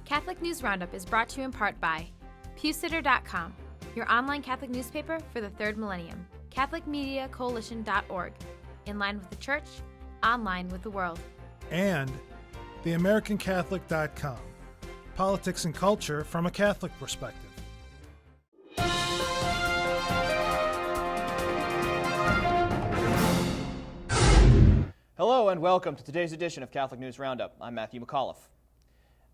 Catholic News Roundup is brought to you in part by PewSitter.com, your online Catholic newspaper for the third millennium, CatholicMediaCoalition.org, in line with the Church, online with the world. And TheAmericanCatholic.com, politics and culture from a Catholic perspective. Hello and welcome to today's edition of Catholic News Roundup. I'm Matthew McAuliffe.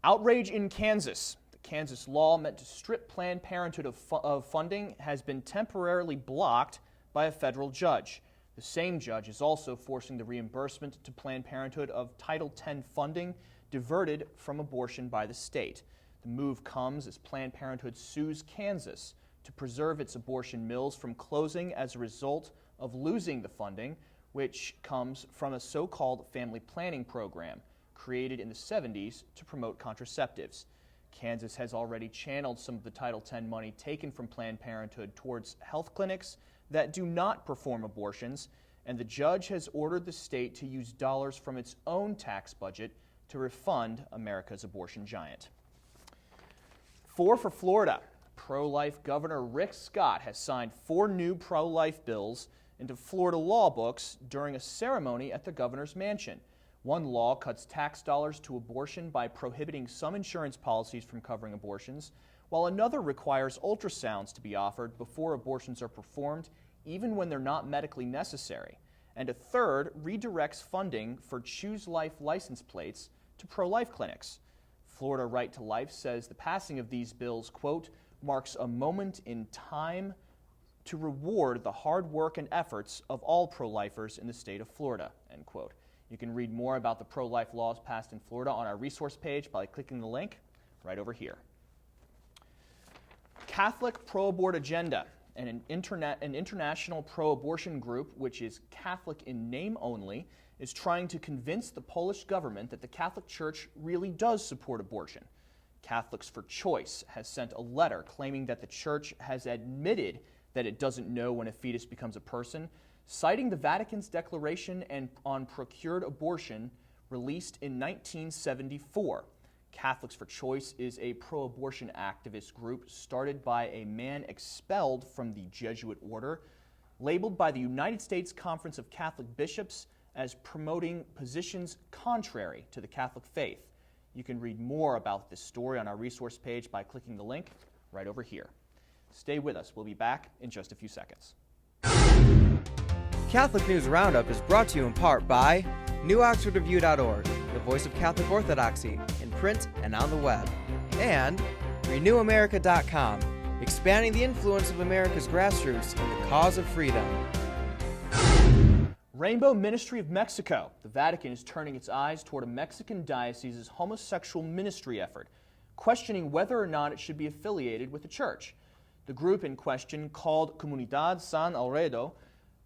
Outrage in Kansas. The Kansas law meant to strip Planned Parenthood of funding has been temporarily blocked by a federal judge. The same judge is also forcing the reimbursement to Planned Parenthood of Title X funding diverted from abortion by the state. The move comes as Planned Parenthood sues Kansas to preserve its abortion mills from closing as a result of losing the funding, which comes from a so-called family planning program created in the 70s to promote contraceptives. Kansas has already channeled some of the Title X money taken from Planned Parenthood towards health clinics that do not perform abortions, and the judge has ordered the state to use dollars from its own tax budget to refund America's abortion giant. For Florida, pro-life Governor Rick Scott has signed 4 new pro-life bills into Florida law books during a ceremony at the governor's mansion. One law cuts tax dollars to abortion by prohibiting some insurance policies from covering abortions, while another requires ultrasounds to be offered before abortions are performed, even when they're not medically necessary. And a third redirects funding for Choose Life license plates to pro-life clinics. Florida Right to Life says the passing of these bills, quote, marks a moment in time to reward the hard work and efforts of all pro-lifers in the state of Florida, end quote. You can read more about the pro-life laws passed in Florida on our resource page by clicking the link right over here. Catholic Pro-Abort Agenda, an international pro-abortion group which is Catholic in name only, is trying to convince the Polish government that the Catholic Church really does support abortion. Catholics for Choice has sent a letter claiming that the Church has admitted that it doesn't know when a fetus becomes a person, citing the Vatican's declaration on procured abortion released in 1974. Catholics for Choice is a pro-abortion activist group started by a man expelled from the Jesuit order, labeled by the United States Conference of Catholic Bishops as promoting positions contrary to the Catholic faith. You can read more about this story on our resource page by clicking the link right over here. Stay with us. We'll be back in just a few seconds. Catholic News Roundup is brought to you in part by NewOxfordReview.org, the voice of Catholic Orthodoxy, in print and on the web, and RenewAmerica.com, expanding the influence of America's grassroots in the cause of freedom. Rainbow Ministry of Mexico. The Vatican is turning its eyes toward a Mexican diocese's homosexual ministry effort, questioning whether or not it should be affiliated with the church. The group in question, called Comunidad San Alredo,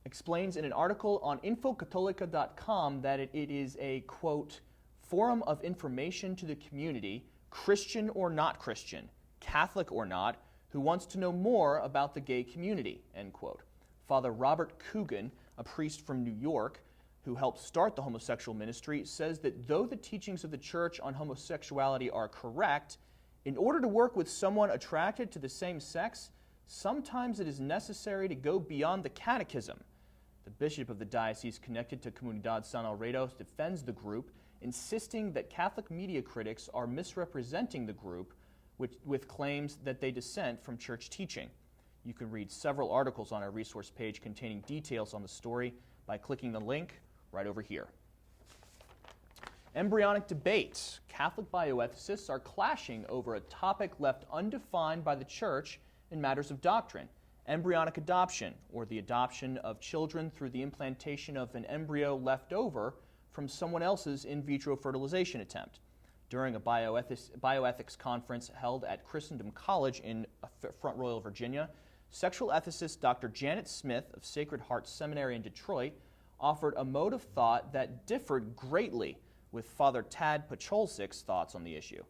explains in an article on infocatolica.com that it is a, quote, forum of information to the community, Christian or not Christian, Catholic or not, who wants to know more about the gay community, end quote. Father Robert Coogan, a priest from New York, who helped start the homosexual ministry, says that though the teachings of the church on homosexuality are correct, in order to work with someone attracted to the same sex, sometimes it is necessary to go beyond the catechism. The bishop of the diocese connected to Comunidad San Alredo defends the group, insisting that Catholic media critics are misrepresenting the group with claims that they dissent from church teaching. You can read several articles on our resource page containing details on the story by clicking the link right over here. Embryonic Debate. Catholic bioethicists are clashing over a topic left undefined by the Church in matters of doctrine: embryonic adoption, or the adoption of children through the implantation of an embryo left over from someone else's in vitro fertilization attempt. During a bioethics conference held at Christendom College in Front Royal, Virginia, sexual ethicist Dr. Janet Smith of Sacred Heart Seminary in Detroit offered a mode of thought that differed greatly with Father Tad Pacholczyk's thoughts on the issue.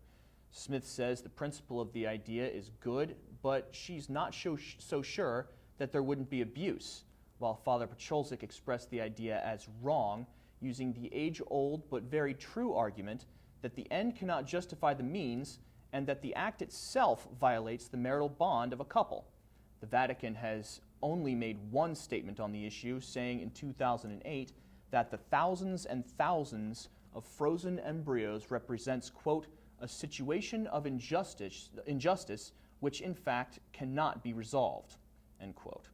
Smith says the principle of the idea is good, but she's not so sure that there wouldn't be abuse, while Father Pacholczyk expressed the idea as wrong, using the age-old but very true argument that the end cannot justify the means and that the act itself violates the marital bond of a couple. The Vatican has only made one statement on the issue, saying in 2008 that the thousands and thousands of frozen embryos represents, quote, a situation of injustice which in fact cannot be resolved, end quote.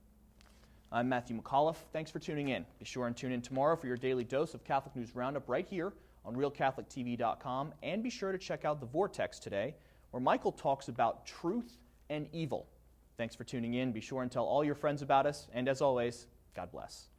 I'm Matthew McAuliffe. Thanks for tuning in. Be sure and tune in tomorrow for your daily dose of Catholic News Roundup right here on RealCatholicTV.com, and be sure to check out The Vortex today, where Michael talks about truth and evil. Thanks for tuning in. Be sure and tell all your friends about us, and as always, God bless.